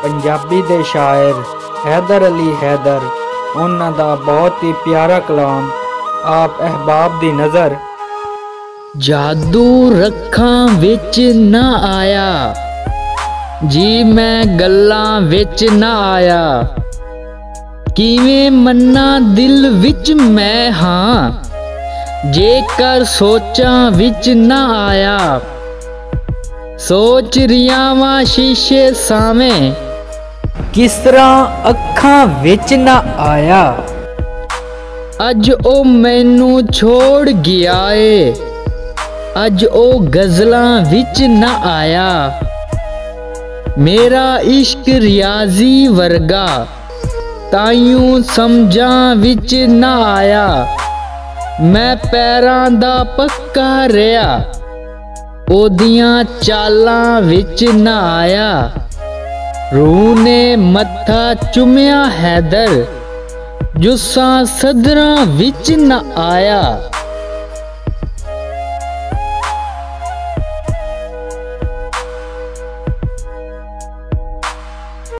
पंजाबी दे शायर हैदर अली हैदर उन्हां दा बहुत ही प्यारा कलाम आप अहबाब दी नज़र। जादू रखां विच ना आया जी मैं गल्लां विच ना आया, किवें मन्ना दिल विच मैं हाँ जेकर सोचां विच ना आया। सोच रिया वां शीशे सावें किस तरह अखां विच ना आया। अज ओ मैनू छोड़ गया ए, अज ओ गज़लां विच ना आया। मेरा इश्क रियाजी वर्गा ताइयों समझां विच ना आया। मैं पैरां दा पक्का रहा ओदियां चालां विच ना आया। रूह ने मत्था चुम्या हैदर जुस्सा सदरां विच ना आया।